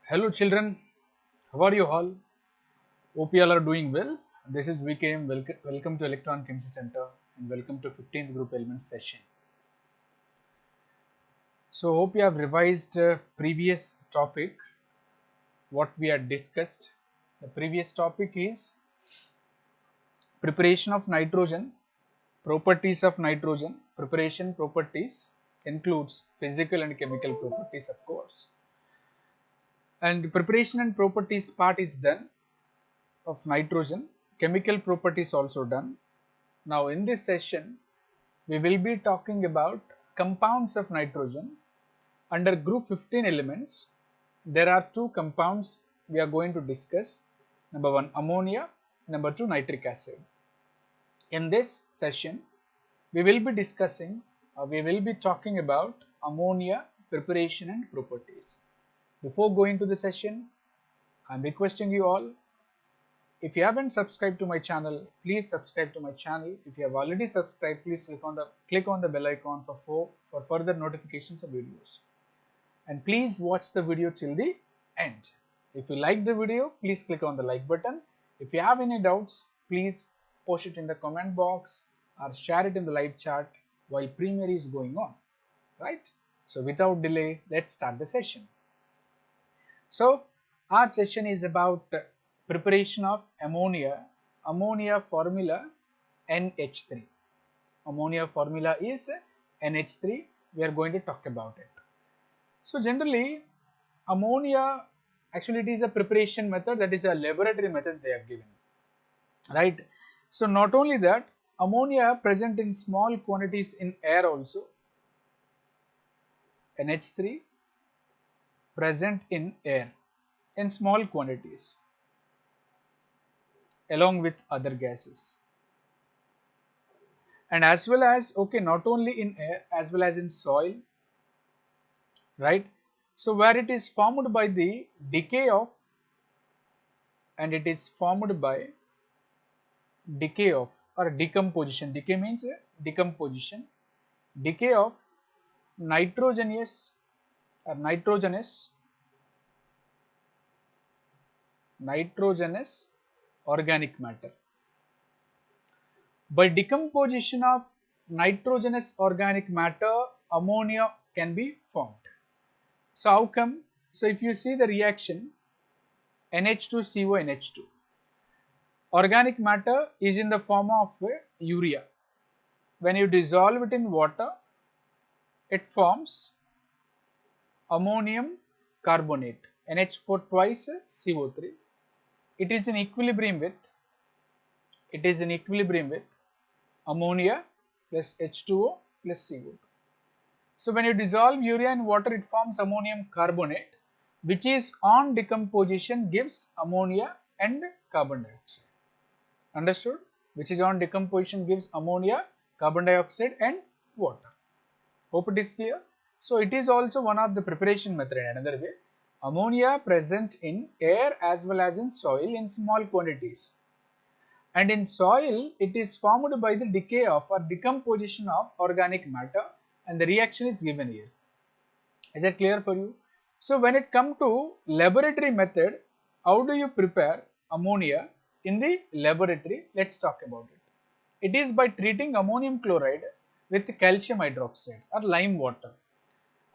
Hello children, how are you all? Hope you all are doing well. This is VKM. Welcome to Electron Chemistry Center and welcome to 15th group elements session. So hope you have revised previous topic what we had discussed. The previous topic is preparation of nitrogen, properties of nitrogen, preparation properties includes physical and chemical properties of course. And preparation and properties part is done of nitrogen, chemical properties also done. Now in this session we will be talking about compounds of nitrogen. Under group 15 elements there are two compounds we are going to discuss. Number one ammonia, number two nitric acid. In this session we will be discussing we will be talking about ammonia preparation and properties. Before going to the session, I am requesting you all, if you haven't subscribed to my channel, please subscribe to my channel. If you have already subscribed, please click on the bell icon for further notifications of videos. And please watch the video till the end. If you like the video, please click on the like button. If you have any doubts, please post it in the comment box or share it in the live chat while premiere is going on. Right? So without delay, let's start the session. So our session is about preparation of ammonia. Ammonia formula NH3. Ammonia formula is NH3. We are going to talk about it. So generally ammonia, actually it is a preparation method, that is a laboratory method they have given, right? So not only that, ammonia present in small quantities in air also. NH3 present in air in small quantities along with other gases, and as well as not only in air as well as in soil, right? So where it is formed by the decay of, and it is formed by decay of or decomposition. Decay means decomposition. Decay of nitrogenous or nitrogenous organic matter. By decomposition of nitrogenous organic matter, ammonia can be formed. So how come? So if you see the reaction NH2CO NH2, organic matter is in the form of urea. When you dissolve it in water, it forms ammonium carbonate, NH4 twice CO3. It is in equilibrium with ammonia plus H2O plus CO2. So when you dissolve urea in water, it forms ammonium carbonate, which is on decomposition gives ammonia and carbon dioxide. Understood? Which is on decomposition gives ammonia, carbon dioxide and water. Hope it is clear. So it is also one of the preparation method in another way. Ammonia present in air as well as in soil in small quantities. And in soil, it is formed by the decay of or decomposition of organic matter, and the reaction is given here. Is that clear for you? So when it comes to laboratory method, how do you prepare ammonia in the laboratory? Let's talk about it. It is by treating ammonium chloride with calcium hydroxide or lime water.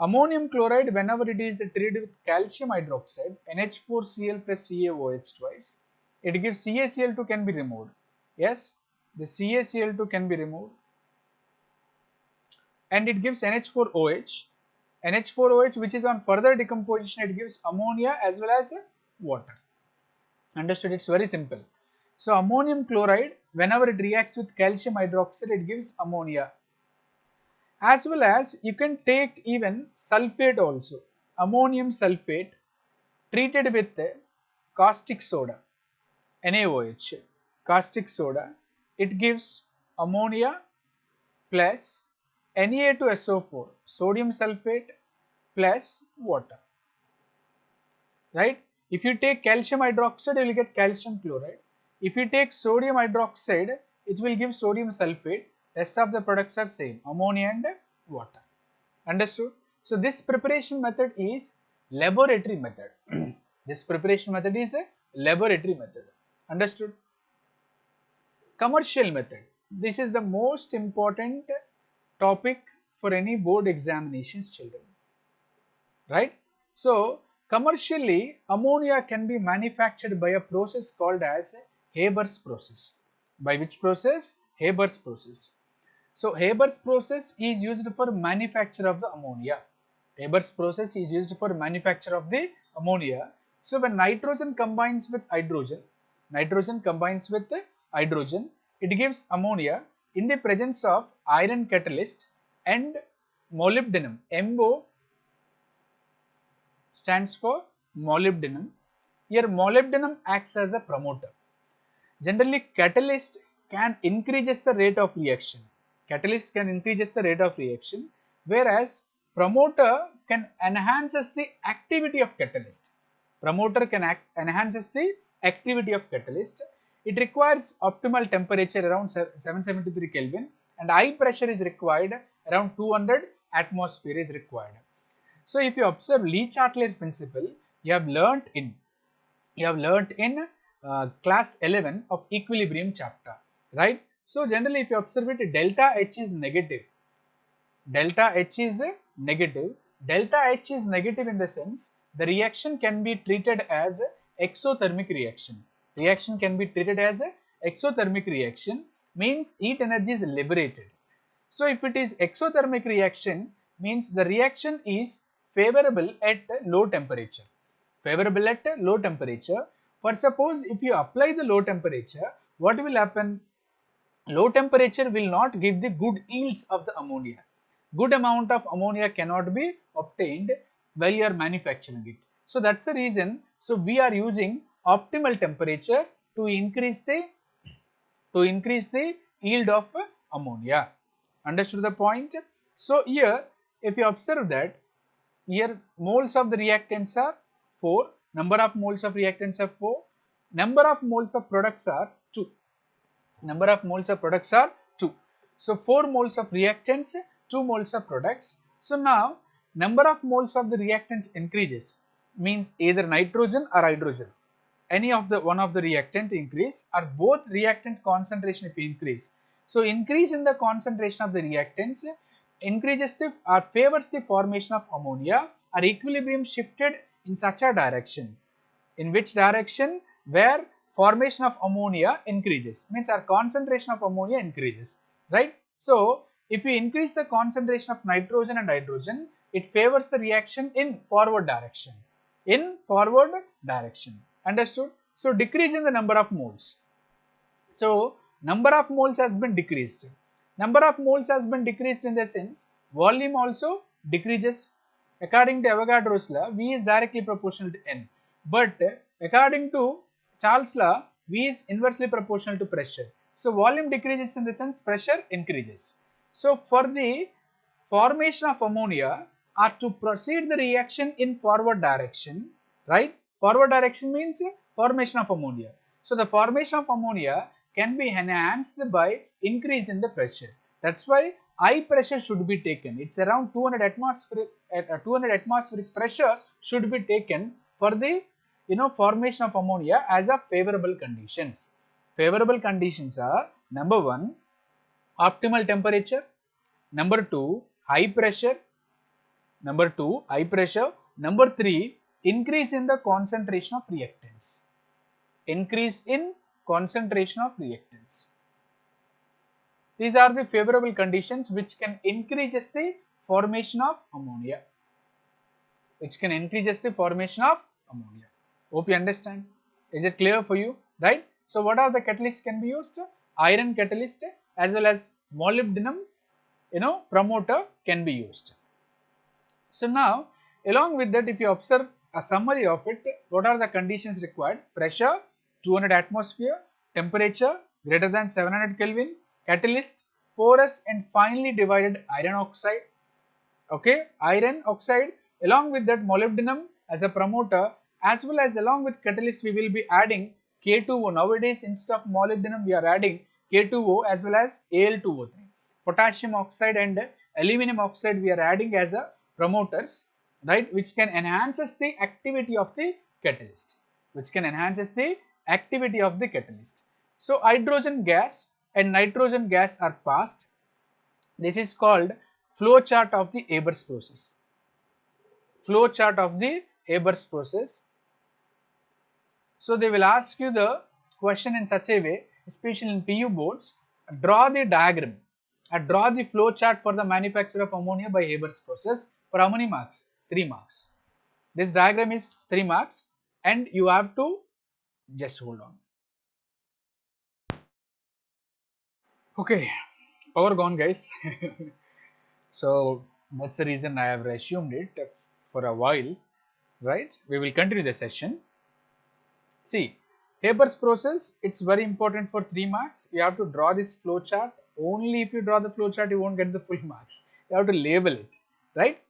Ammonium chloride, whenever it is treated with calcium hydroxide, NH4Cl plus CaOH twice, it gives CaCl2 can be removed. Yes, the CaCl2 can be removed and it gives NH4OH. NH4OH, which is on further decomposition, it gives ammonia as well as water. Understood? It's very simple. So ammonium chloride, whenever it reacts with calcium hydroxide, it gives ammonia. As well as you can take even sulfate also, ammonium sulfate treated with caustic soda, NaOH, caustic soda, it gives ammonia plus Na2SO4, sodium sulfate plus water, right? If you take calcium hydroxide, you will get calcium chloride. If you take sodium hydroxide, it will give sodium sulfate. Rest of the products are same, ammonia and water. Understood? So this preparation method is laboratory method. This preparation method is a laboratory method. Understood? Commercial method. This is the most important topic for any board examinations, children. Right? So, commercially, ammonia can be manufactured by a process called as Haber's process. By which process? Haber's process. So, Haber's process is used for manufacture of the ammonia. Haber's process is used for manufacture of the ammonia. So, when nitrogen combines with hydrogen, it gives ammonia in the presence of iron catalyst and molybdenum. MO stands for molybdenum. Here molybdenum acts as a promoter. Generally, catalyst can increases the rate of reaction. Whereas promoter can enhances the activity of catalyst. Enhances the activity of catalyst. It requires optimal temperature around 773 Kelvin and high pressure is required, around 200 atmosphere is required. So, if you observe Le-Chatelier principle, you have learnt in class 11 of equilibrium chapter, right? So, generally if you observe it, delta H is negative. Delta H is negative in the sense the reaction can be treated as exothermic reaction. Means heat energy is liberated. So, if it is exothermic reaction, means the reaction is favorable at low temperature. For suppose if you apply the low temperature, what will happen? Low temperature will not give the good yields of the ammonia. Good amount of ammonia cannot be obtained while you are manufacturing it. So that's the reason. So we are using optimal temperature to increase the yield of ammonia. Understood the point? So here, if you observe that, here moles of the reactants are 4, number of moles of reactants are 4, number of moles of products are 2. So 4 moles of reactants, 2 moles of products. So now number of moles of the reactants increases, means either nitrogen or hydrogen. Any of the one of the reactant increase or both reactant concentration if increase. So increase in the concentration of the reactants increases the or favors the formation of ammonia, or equilibrium shifted in such a direction. In which direction? Where formation of ammonia increases, means our concentration of ammonia increases, right? So if we increase the concentration of nitrogen and hydrogen, it favors the reaction in forward direction. Understood? So decrease in the number of moles. So number of moles has been decreased. In the sense volume also decreases. According to Avogadro's law, V is directly proportional to N. But according to Charles' law, V is inversely proportional to pressure. So volume decreases in the sense pressure increases. So for the formation of ammonia or to proceed the reaction in forward direction, right? Forward direction means formation of ammonia. So the formation of ammonia can be enhanced by increase in the pressure. That's why high pressure should be taken. It's around 200 atmospheric pressure should be taken for the formation of ammonia as a favorable conditions. Favorable conditions are number 1, optimal temperature, number 2, high pressure, number 3, increase in the concentration of reactants. These are the favorable conditions which can increase the formation of ammonia. Hope you understand. Is it clear for you? Right? So what are the catalysts can be used? Iron catalyst as well as molybdenum, promoter can be used. So now along with that, if you observe a summary of it, what are the conditions required? Pressure 200 atmosphere, temperature greater than 700 Kelvin, catalyst porous and finely divided iron oxide. Okay, iron oxide, along with that molybdenum as a promoter, as well as along with catalyst we will be adding K2O. Nowadays instead of molybdenum we are adding K2O as well as Al2O3. Potassium oxide and aluminum oxide we are adding as a promoters, right, which can enhances the activity of the catalyst, which can enhances the activity of the catalyst. So hydrogen gas and nitrogen gas are passed. This is called flow chart of the Haber's process. Flow chart of the Haber's process. So they will ask you the question in such a way, especially in PU boards, draw the diagram, draw the flow chart for the manufacture of ammonia by Haber's process for how many marks? 3 marks. This diagram is 3 marks and you have to just hold on. Okay, power gone guys. So that's the reason I have resumed it for a while, right? We will continue the session. See, Haber's process, it's very important for 3 marks. You have to draw this flow chart. Only if you draw the flow chart, you won't get the full marks. You have to label it, right?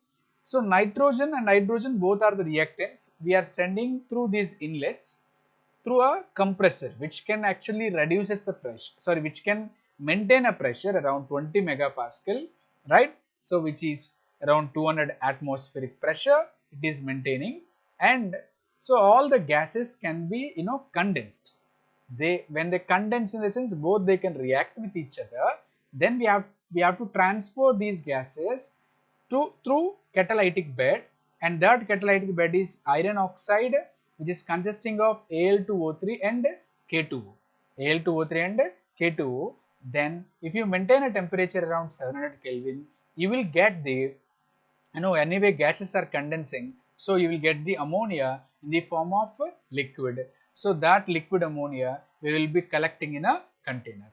So nitrogen and hydrogen both are the reactants. We are sending through these inlets through a compressor, which can actually reduces the pressure, sorry, which can maintain a pressure around 20 megapascal, right? So which is around 200 atmospheric pressure it is maintaining, and so all the gases can be condensed. When they condense, in the sense both they can react with each other, then we have to transfer these gases through catalytic bed, and that catalytic bed is iron oxide, which is consisting of Al2O3 and K2O. Al2O3 and K2O. Then if you maintain a temperature around 700 Kelvin, you will get the, anyway gases are condensing, so you will get the ammonia in the form of liquid. So that liquid ammonia we will be collecting in a container.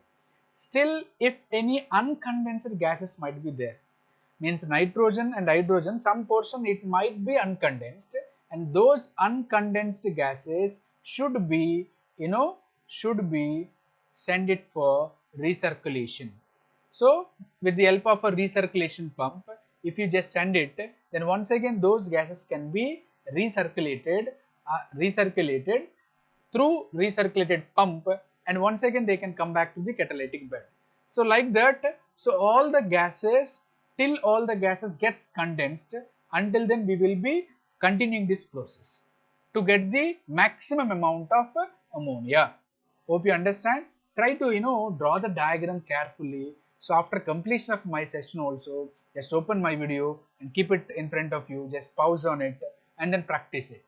Still, if any uncondensed gases might be there, means nitrogen and hydrogen, some portion it might be uncondensed, and those uncondensed gases should be send it for recirculation. So with the help of a recirculation pump, if you just send it, then once again those gases can be recirculated through recirculated pump, and once again they can come back to the catalytic bed. So like that, so all the gases, till all the gases gets condensed, until then we will be continuing this process to get the maximum amount of ammonia. Hope you understand. Try to draw the diagram carefully. So after completion of my session also, just open my video and keep it in front of you, just pause on it and then practice it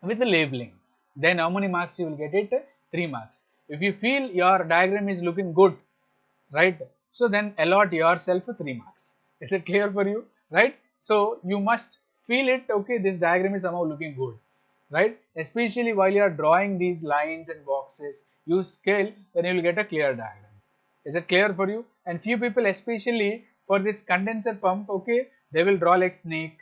with the labeling. Then how many marks you will get it? 3 marks. If you feel your diagram is looking good, right, so then allot yourself 3 marks. Is it clear for you, right? So you must feel it, okay, this diagram is somehow looking good, right? Especially while you are drawing these lines and boxes, use scale, then you will get a clear diagram. Is it clear for you? And few people, especially for this condenser pump, okay, they will draw like snake,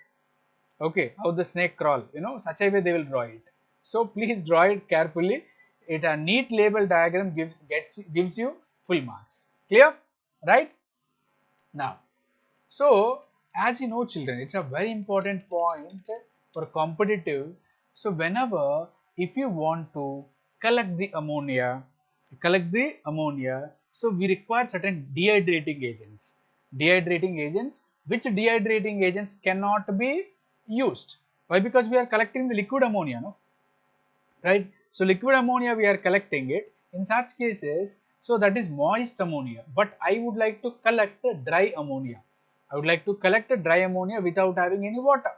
okay, how the snake crawl, such a way they will draw it. So please draw it carefully. A neat label diagram gives you full marks. Clear? Right? Now, so as you know children, it's a very important point for competitive. So whenever, if you want to collect the ammonia, so we require certain dehydrating agents. Which dehydrating agents cannot be used. Why? Because we are collecting the liquid ammonia, no? Right? So liquid ammonia we are collecting it. In such cases, so that is moist ammonia, but I would like to collect the dry ammonia. I would like to collect a dry ammonia without having any water.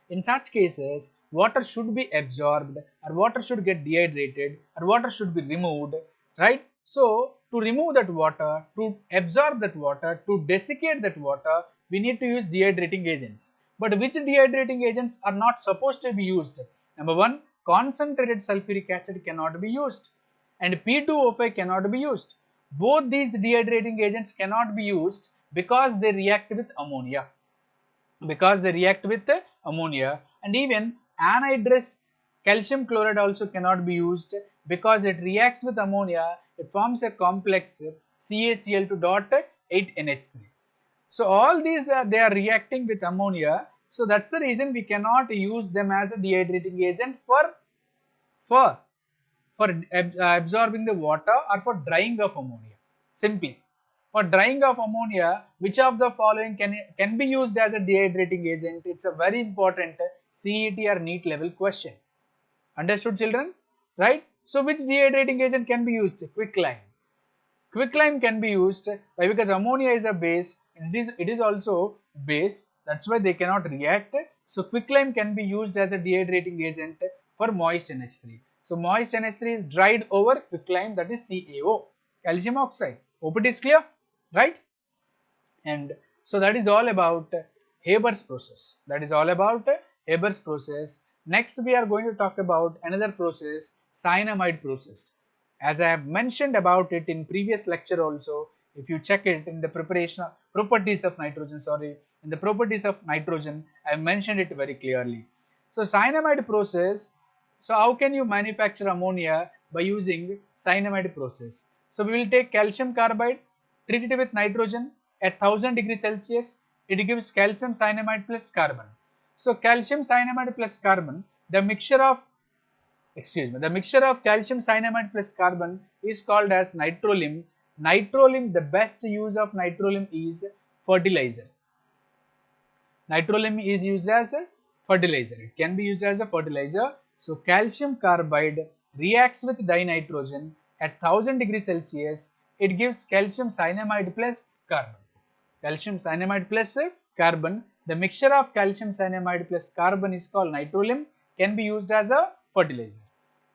In such cases, water should be absorbed, or water should get dehydrated, or water should be removed, right? So to remove that water, to absorb that water, to desiccate that water, we need to use dehydrating agents. But which dehydrating agents are not supposed to be used? Number one, concentrated sulfuric acid cannot be used, and P2O5 cannot be used. Both these dehydrating agents cannot be used because they react with ammonia. And even anhydrous calcium chloride also cannot be used because it reacts with ammonia. It forms a complex CaCl2.8NH3. So all these they are reacting with ammonia. So that's the reason we cannot use them as a dehydrating agent for absorbing the water or for drying of ammonia. Simply, for drying of ammonia, which of the following can be used as a dehydrating agent? It's a very important CET or NEET level question. Understood, children? Right? So which dehydrating agent can be used? Quicklime. Quicklime can be used. Why? Because ammonia is a base. It is also base. That's why they cannot react. So quicklime can be used as a dehydrating agent for moist NH3. So moist NH3 is dried over quicklime, that is CaO, calcium oxide. Hope it is clear, right? And so that is all about Haber's process. That is all about Haber's process. Next we are going to talk about another process, cyanamide process. As I have mentioned about it in previous lecture also, if you check it in the preparation of properties of nitrogen, in the properties of nitrogen, I have mentioned it very clearly. So cyanamide process, so how can you manufacture ammonia by using cyanamide process? So we will take calcium carbide, treat it with nitrogen at 1000 degrees Celsius, it gives calcium cyanamide plus carbon. So calcium cyanamide plus carbon, the mixture of calcium cyanamide plus carbon is called as nitrolim. Nitrolim, the best use of nitrolim is fertilizer. Nitrolim is used as a fertilizer. It can be used as a fertilizer. So calcium carbide reacts with dinitrogen at 1000 degrees Celsius. It gives calcium cyanamide plus carbon. Calcium cyanamide plus carbon. The mixture of calcium cyanamide plus carbon is called nitrolim, can be used as a fertilizer.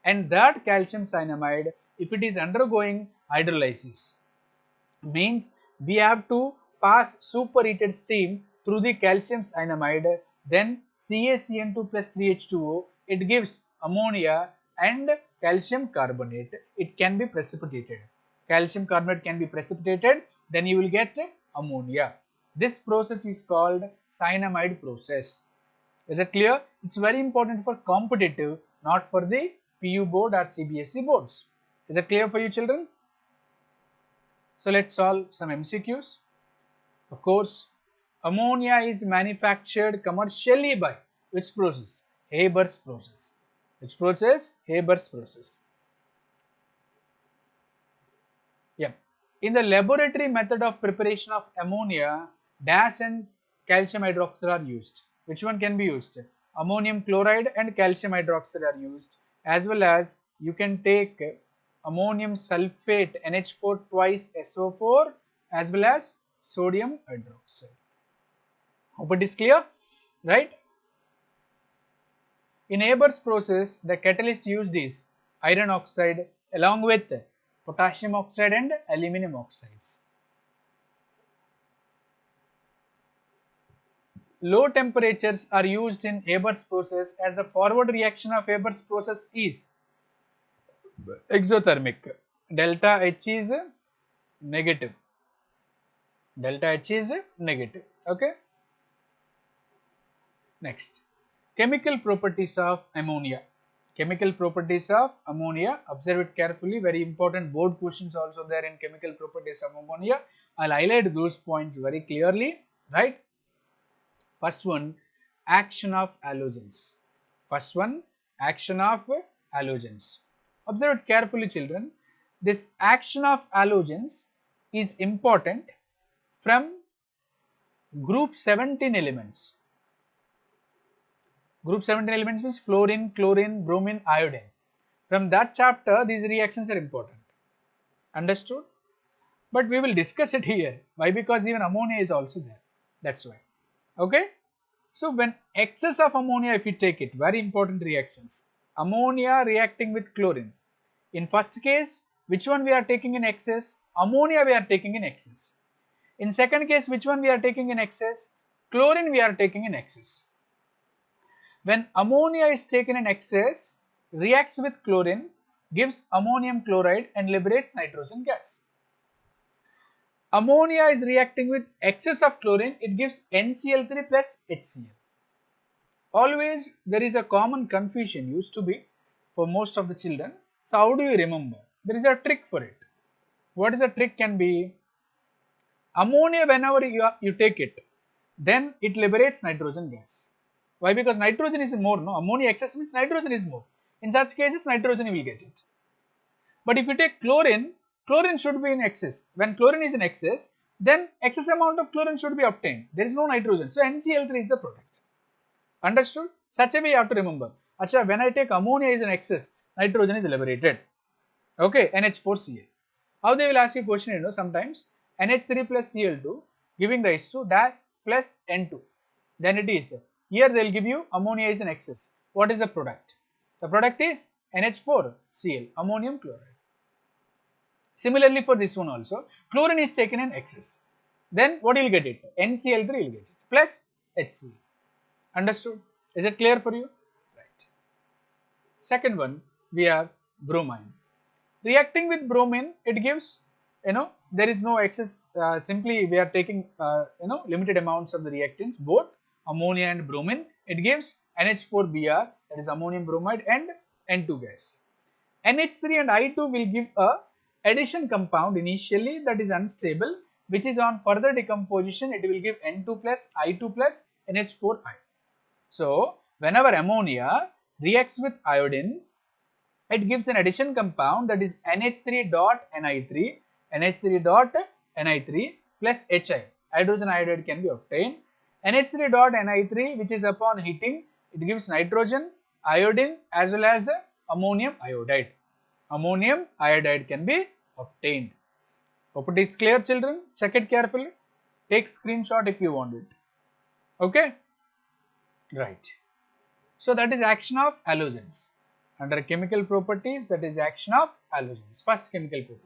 And that calcium cyanamide, if it is undergoing hydrolysis, means we have to pass superheated steam through the calcium cyanamide, then CaCN2 plus 3H2O, it gives ammonia and calcium carbonate. It can be precipitated. Calcium carbonate can be precipitated, then you will get ammonia. This process is called cyanamide process. Is it clear? It's very important for competitive, not for the PU board or CBSE boards. Is it clear for you, children? So let's solve some MCQs. Of course, ammonia is manufactured commercially by which process? Haber's process. Which process? Haber's process. Yeah. In the laboratory method of preparation of ammonia, dash and calcium hydroxide are used. Which one can be used? Ammonium chloride and calcium hydroxide are used, as well as you can take ammonium sulfate NH4 twice SO4 as well as sodium hydroxide. Hope it is clear, right? In Haber's process, the catalyst used is iron oxide along with potassium oxide and aluminum oxides. Low temperatures are used in Haber's process, as the forward reaction of Haber's process is exothermic. Delta H is negative. Delta H is negative. Okay. Next, chemical properties of ammonia. Chemical properties of ammonia. Observe it carefully. Very important board questions also there in chemical properties of ammonia. I'll highlight those points very clearly. Right. First one, action of halogens. First one, action of halogens. Observe it carefully, children. This action of halogens is important from group 17 elements. Group 17 elements means fluorine, chlorine, bromine, iodine. From that chapter, these reactions are important. Understood? But we will discuss it here. Why? Because even ammonia is also there. That's why. Okay? So when excess of ammonia, if you take it, very important reactions. Ammonia reacting with chlorine. In first case, which one we are taking in excess? Ammonia we are taking in excess. In second case, which one we are taking in excess? Chlorine we are taking in excess. When ammonia is taken in excess, reacts with chlorine, gives ammonium chloride and liberates nitrogen gas. Ammonia is reacting with excess of chlorine, it gives NCl3 plus HCl. Always there is a common confusion used to be for most of the children. So how do you remember? There is a trick for it. What is the trick can be? Ammonia, whenever you take it, then it liberates nitrogen gas. Why? Because nitrogen is more, no? Ammonia excess means nitrogen is more. In such cases, nitrogen you will get it. But if you take chlorine, chlorine should be in excess. When chlorine is in excess, then excess amount of chlorine should be obtained. There is no nitrogen. So NCl3 is the product. Understood? Such a way you have to remember. Acha, when I take ammonia is an excess, nitrogen is liberated. Okay, NH4Cl. How they will ask you question, sometimes NH3 plus Cl2 giving rise to dash plus N2. Then it is, here they will give you ammonia is an excess. What is the product? The product is NH4Cl, ammonium chloride. Similarly for this one also, chlorine is taken in excess. Then what you will get it? NCl3 will get it plus HCl. Understood? Is it clear for you? Right. Second one, we have bromine. Reacting with bromine, it gives, there is no excess, simply we are taking, limited amounts of the reactants, both ammonia and bromine. It gives NH4Br, that is ammonium bromide, and N2 gas. NH3 and I2 will give a addition compound initially that is unstable, which is on further decomposition, it will give N2 plus I2 plus NH4I. So, whenever ammonia reacts with iodine, it gives an addition compound that is NH3.Ni3, NH3.Ni3 plus Hi. Hydrogen iodide can be obtained. NH3.Ni3, which is upon heating, it gives nitrogen, iodine as well as ammonium iodide. Ammonium iodide can be obtained. Hope it is clear, children. Check it carefully. Take screenshot if you want it. Okay? Right. So that is action of halogens. Under chemical properties, that is action of halogens. First chemical property.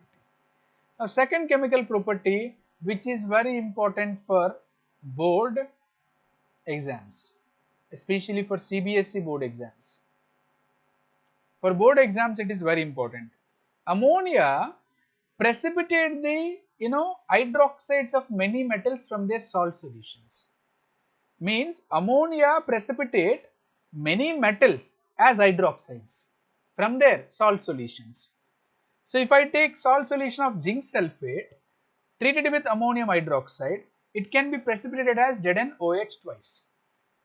Now second chemical property, which is very important for board exams, especially for CBSE board exams. For board exams, it is very important. Ammonia precipitate the hydroxides of many metals from their salt solutions. Means ammonia precipitate many metals as hydroxides from their salt solutions. So if I take salt solution of zinc sulfate treated with ammonium hydroxide, it can be precipitated as ZnOH twice.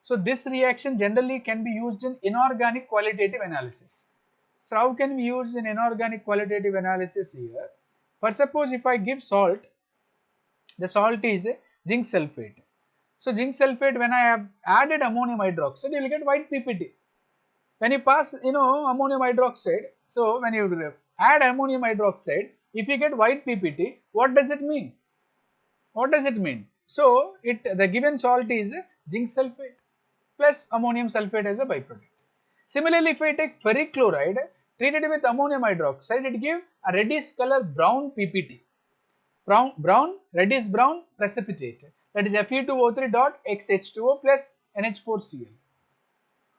So this reaction generally can be used in inorganic qualitative analysis. So how can we use in inorganic qualitative analysis here? For suppose if I give salt, the salt is zinc sulfate. So zinc sulfate, when I have added ammonium hydroxide, you will get white PPT. When you pass, ammonium hydroxide, so when you add ammonium hydroxide, if you get white PPT, what does it mean? What does it mean? So the given salt is zinc sulfate plus ammonium sulfate as a byproduct. Similarly, if I take ferric chloride treated with ammonium hydroxide, it gives a reddish color brown PPT. Reddish brown precipitate, that is Fe2O3.XH2O plus NH4Cl.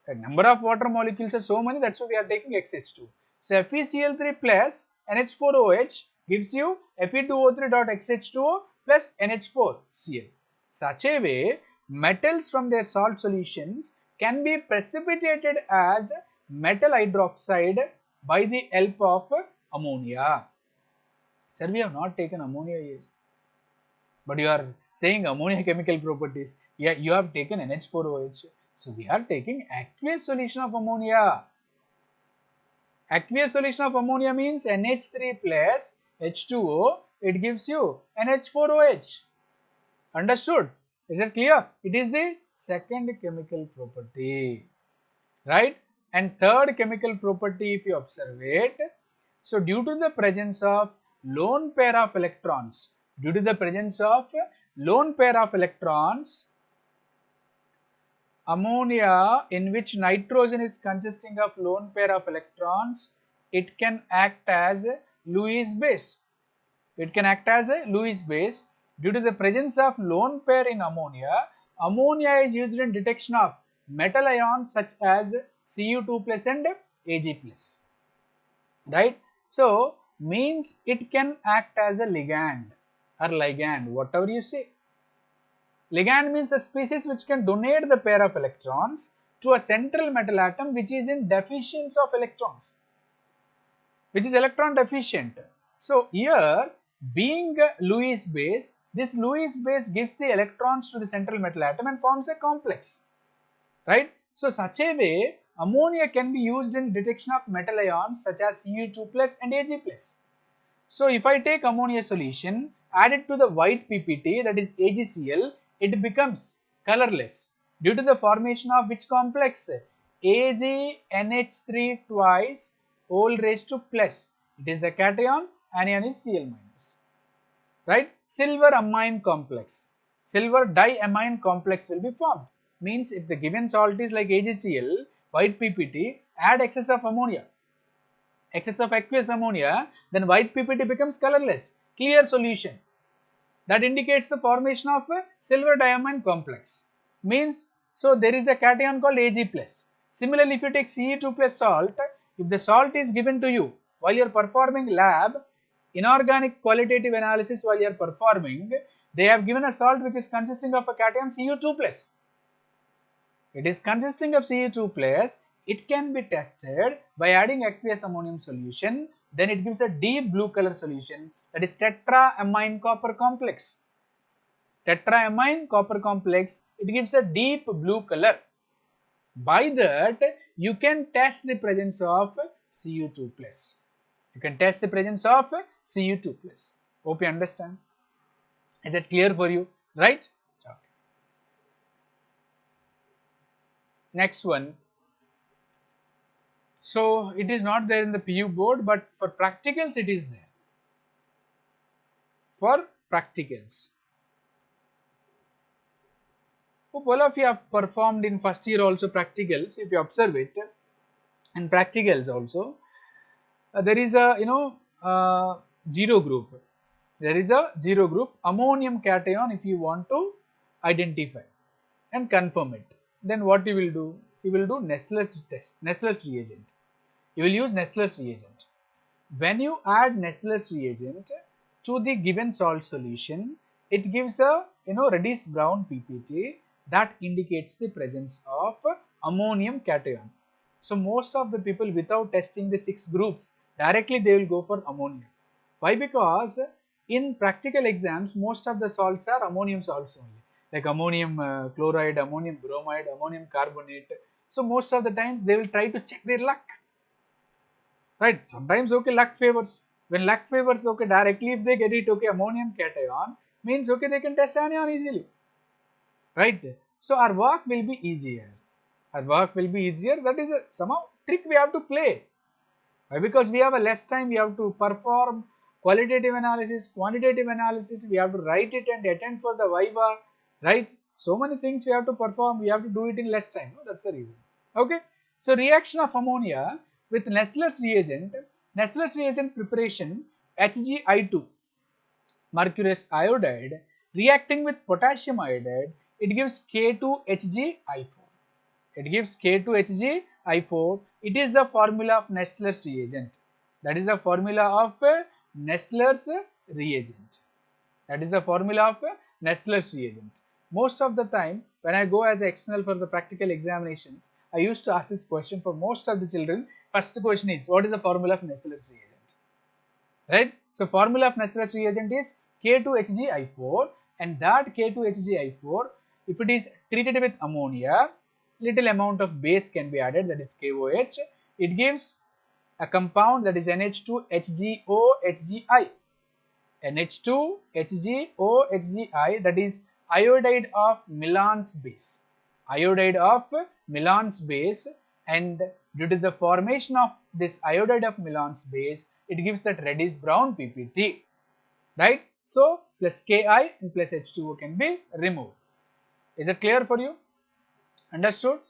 The number of water molecules are so many, that's why we are taking XH2. So FeCl3 plus NH4OH gives you Fe2O3.XH2O plus NH4Cl. Such a way, metals from their salt solutions can be precipitated as metal hydroxide by the help of ammonia. Sir, we have not taken ammonia here, but you are saying ammonia chemical properties. Yeah, you have taken NH4OH. So we are taking aqueous solution of ammonia. Aqueous solution of ammonia means NH3 plus H2O. It gives you NH4OH. Understood? Is it clear? It is the second chemical property, right? And third chemical property, if you observe it, so due to the presence of lone pair of electrons, ammonia, in which nitrogen is consisting of lone pair of electrons, it can act as a Lewis base. It can act as a Lewis base. Due to the presence of lone pair in ammonia, ammonia is used in detection of metal ions such as Cu2 plus and Ag plus. Right? So, means it can act as a ligand or ligand, whatever you say. Ligand means a species which can donate the pair of electrons to a central metal atom which is in deficiency of electrons, which is electron deficient. So here, being a Lewis base, this Lewis base gives the electrons to the central metal atom and forms a complex, right? So such a way, ammonia can be used in detection of metal ions such as Cu2 plus and Ag plus. So if I take ammonia solution, add it to the white PPT, that is AgCl, it becomes colorless due to the formation of which complex? AgNH3 twice whole raised to plus. It is the cation, anion is Cl minus. Right? Silver amine complex. Silver diamine complex will be formed. Means if the given salt is like AgCl, white PPT, add excess of ammonia, excess of aqueous ammonia, then white PPT becomes colorless, clear solution. That indicates the formation of a silver diamine complex. Means, so there is a cation called Ag plus. Similarly, if you take Ce2 plus salt, if the salt is given to you while you are performing lab, inorganic qualitative analysis while you are performing, they have given a salt which is consisting of a cation Cu2 plus. It is consisting of Cu2 plus. It can be tested by adding aqueous ammonium solution. Then it gives a deep blue color solution, that is tetraamine copper complex. Tetraamine copper complex, it gives a deep blue color. By that you can test the presence of Cu2 plus. You can test the presence of Cu2 plus. Hope you understand. Is it clear for you? Right? Okay. Next one. So it is not there in the PU board, but for practicals it is there. For practicals. Hope all of you have performed in first year also practicals. If you observe it, and practicals also, there is a zero group. There is a zero group ammonium cation. If you want to identify and confirm it, then what you will do? You will do Nessler's test, Nessler's reagent. You will use Nessler's reagent. When you add Nessler's reagent to the given salt solution, it gives a reddish brown PPT that indicates the presence of ammonium cation. So most of the people, without testing the 6 groups, directly they will go for ammonia. Why? Because in practical exams most of the salts are ammonium salts only, like ammonium chloride, ammonium bromide, ammonium carbonate. So most of the times they will try to check their luck. Right? Sometimes okay, luck favors. When luck favors, okay, directly if they get it, okay, ammonium cation, means okay, they can test anion easily. Right? So our work will be easier. Our work will be easier. That is a somehow trick we have to play. Why? Because we have a less time, we have to perform qualitative analysis, quantitative analysis, we have to write it and attend for the viva, right? So many things we have to perform, we have to do it in less time. No? That's the reason. Okay. So reaction of ammonia with Nessler's reagent preparation, HgI2, mercurous iodide, reacting with potassium iodide, it gives K2HgI4. It gives K2HgI4. It is the formula of Nessler's reagent. That is the formula of Nessler's reagent. That is the formula of Nessler's reagent. Most of the time, when I go as external for the practical examinations, I used to ask this question for most of the children. First question is, what is the formula of Nessler's reagent? Right? So, formula of Nessler's reagent is K2HgI4, and that K2HgI4, if it is treated with ammonia, little amount of base can be added, that is KOH. It gives a compound, that is NH2HgOHgI. NH2HgOHgI, that is iodide of Milan's base. Iodide of Milan's base, and due to the formation of this iodide of Milan's base, it gives that reddish brown PPT. Right? So plus Ki and plus H2O can be removed. Is it clear for you? Understood?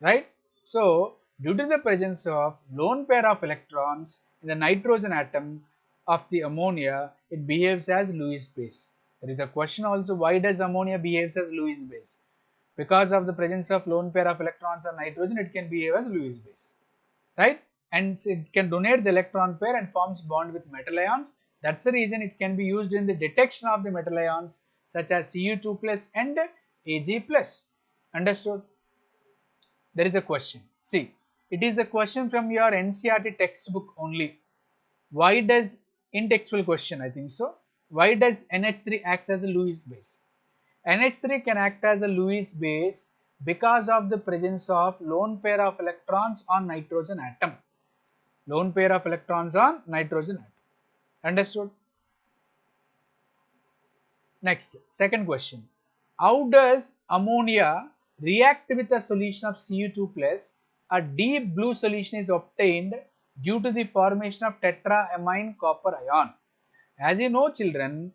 Right? So due to the presence of lone pair of electrons in the nitrogen atom of the ammonia, it behaves as Lewis base. There is a question also, why does ammonia behaves as Lewis base? Because of the presence of lone pair of electrons on nitrogen, it can behave as Lewis base. Right? And it can donate the electron pair and forms bond with metal ions. That's the reason it can be used in the detection of the metal ions such as Cu2 plus and Ag plus. Understood? There is a question. See, it is a question from your NCERT textbook only. Why does, in textual question I think so, why does NH3 acts as a Lewis base? NH3 can act as a Lewis base because of the presence of lone pair of electrons on nitrogen atom. Lone pair of electrons on nitrogen atom. Understood? Next, second question. How does ammonia react with a solution of Cu2 plus a deep blue solution is obtained due to the formation of tetraamine copper ion. As you know, children,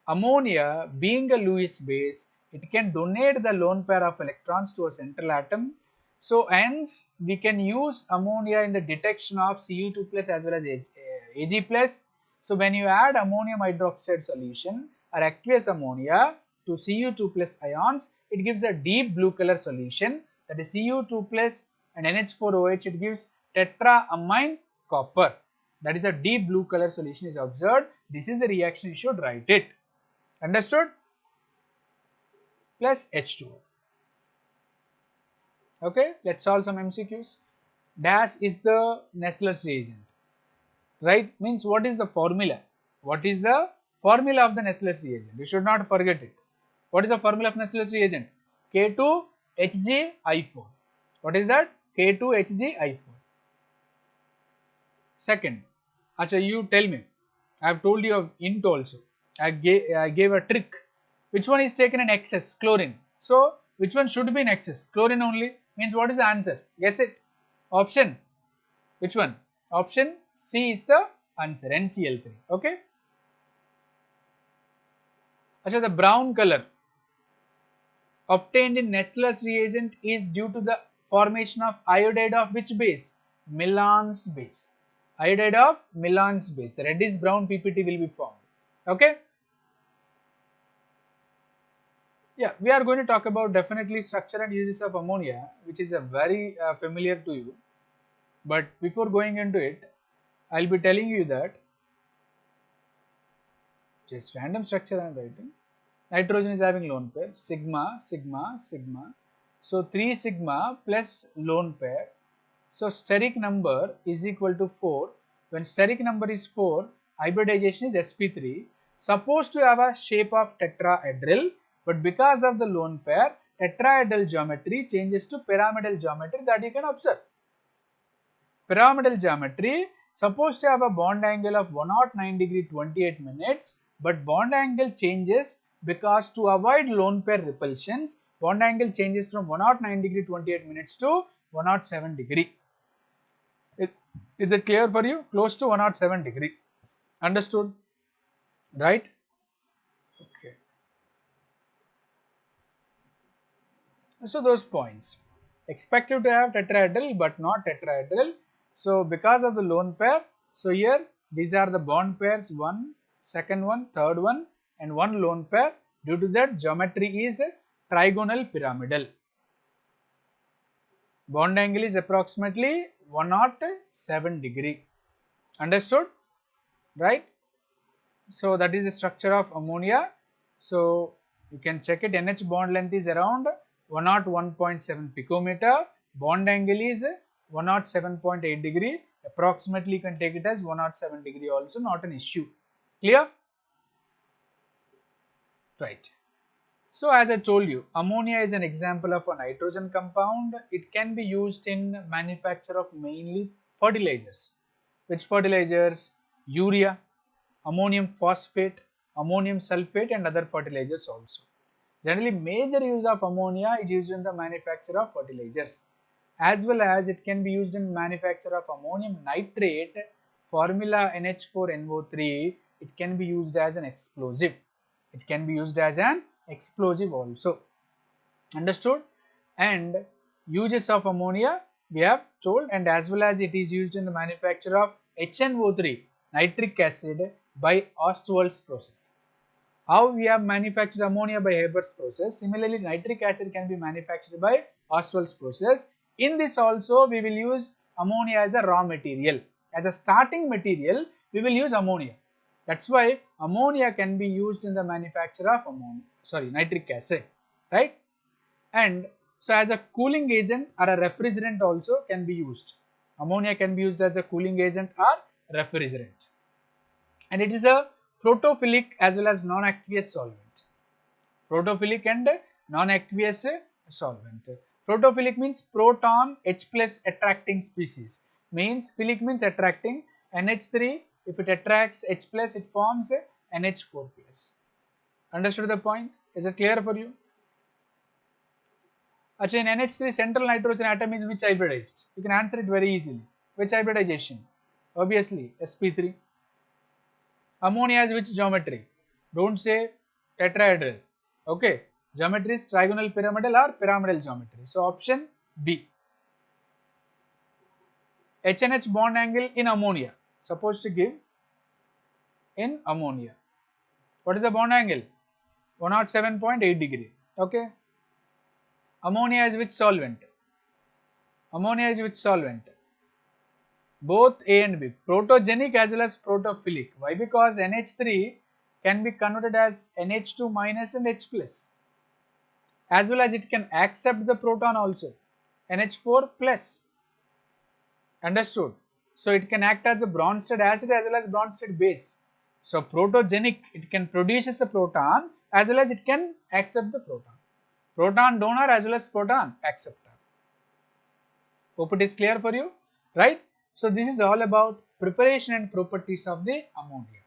ammonia being a Lewis base, it can donate the lone pair of electrons to a central atom. So hence we can use ammonia in the detection of Cu2 plus as well as Ag plus. So when you add ammonium hydroxide solution or aqueous ammonia to Cu2 plus ions, it gives a deep blue color solution, that is Cu2 plus and NH4OH, it gives tetraamine copper. That is a deep blue color solution is observed. This is the reaction, you should write it. Understood? Plus H2O. Okay, let's solve some MCQs. Dash is the Nessler's reagent. Right? Means what is the formula? What is the formula of the Nessler's reagent? You should not forget it. What is the formula of Nessler's reagent? K2HgI4. What is that? K2HgI4. Second, Acha, you tell me. I have told you of int also. I gave a trick. Which one is taken in excess? Chlorine. So, which one should be in excess? Chlorine only. Means what is the answer? Guess it. Option. Which one? Option C is the answer. NCl3. Okay. Acha, the brown color obtained in Nessler's reagent is due to the formation of iodide of which base? Milan's base. Iodide of Milan's base. The reddish brown PPT will be formed. Okay. Yeah, we are going to talk about definitely structure and uses of ammonia, which is a very familiar to you. But before going into it, I'll be telling you that just random structure I am writing. Nitrogen is having lone pair, sigma, sigma, sigma. So 3 sigma plus lone pair. So steric number is equal to 4. When steric number is 4, hybridization is sp3. Supposed to have a shape of tetrahedral, but because of the lone pair, tetrahedral geometry changes to pyramidal geometry, that you can observe. Pyramidal geometry supposed to have a bond angle of 109 degree 28 minutes, but bond angle changes because to avoid lone pair repulsions, bond angle changes from 109 degree 28 minutes to 107 degree. Is it clear for you? Close to 107 degree. Understood? Right? Okay. So those points. Expected to have tetrahedral but not tetrahedral. So because of the lone pair, so here these are the bond pairs, one, second one, third one, and one lone pair. Due to that, geometry is trigonal pyramidal. Bond angle is approximately 107 degree. Understood? Right? So that is the structure of ammonia. So you can check it. NH bond length is around 101.7 picometer. Bond angle is 107.8 degree. Approximately you can take it as 107 degree also, not an issue. Clear? Right. So as I told you, ammonia is an example of a nitrogen compound. It can be used in manufacture of mainly fertilizers. Which fertilizers? Urea, ammonium phosphate, ammonium sulfate, and other fertilizers also. Generally, major use of ammonia is used in the manufacture of fertilizers, as well as it can be used in manufacture of ammonium nitrate, formula NH4NO3. It can be used as an explosive. It can be used as an explosive also. Understood? And uses of ammonia we have told, and as well as it is used in the manufacture of HNO3, nitric acid, by Ostwald's process. How we have manufactured ammonia by Haber's process. Similarly, nitric acid can be manufactured by Ostwald's process. In this also we will use ammonia as a raw material. As a starting material, we will use ammonia. That's why ammonia can be used in the manufacture of nitric acid, right? And so as a cooling agent or a refrigerant also can be used. Ammonia can be used as a cooling agent or refrigerant. And it is a protophilic as well as non-aqueous solvent. Protophilic and non-aqueous solvent. Protophilic means proton H plus attracting species. Means philic means attracting. NH3, if it attracts H plus, it forms NH4 plus. Understood the point? Is it clear for you? Acha, in NH3 central nitrogen atom is which hybridized? You can answer it very easily. Which hybridization? Obviously sp3. Ammonia is which geometry? Don't say tetrahedral. Okay, geometry is trigonal pyramidal or pyramidal geometry. So option B. HNH bond angle in ammonia, supposed to give in ammonia. What is the bond angle? 107.8 degree. Okay. Ammonia is which solvent? Ammonia is which solvent? Both A and B, protogenic as well as protophilic. Why? Because NH3 can be converted as NH2 minus and H plus, as well as it can accept the proton also, NH4 plus. Understood? So it can act as a Bronsted acid as well as Bronsted base. So protogenic, it can produces the proton as well as it can accept the proton. Proton donor as well as proton acceptor. Hope it is clear for you, right? So this is all about preparation and properties of the ammonia.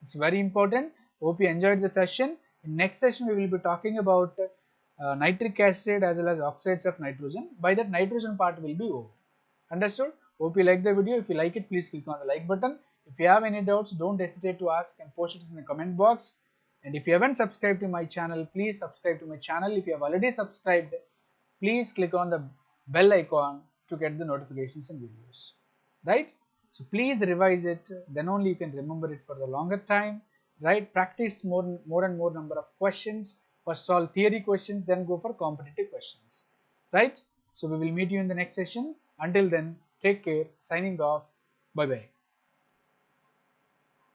It's very important. Hope you enjoyed the session. In next session we will be talking about nitric acid as well as oxides of nitrogen. By that nitrogen part will be over. Understood? Hope you like the video. If you like it, please click on the like button. If you have any doubts, don't hesitate to ask and post it in the comment box. And if you haven't subscribed to my channel, please subscribe to my channel. If you have already subscribed, please click on the bell icon to get the notifications and videos, right? So please revise it, then only you can remember it for the longer time, right? Practice more and more number of questions. First solve theory questions, then go for competitive questions, right? So we will meet you in the next session. Until then, take care. Signing off. Bye bye.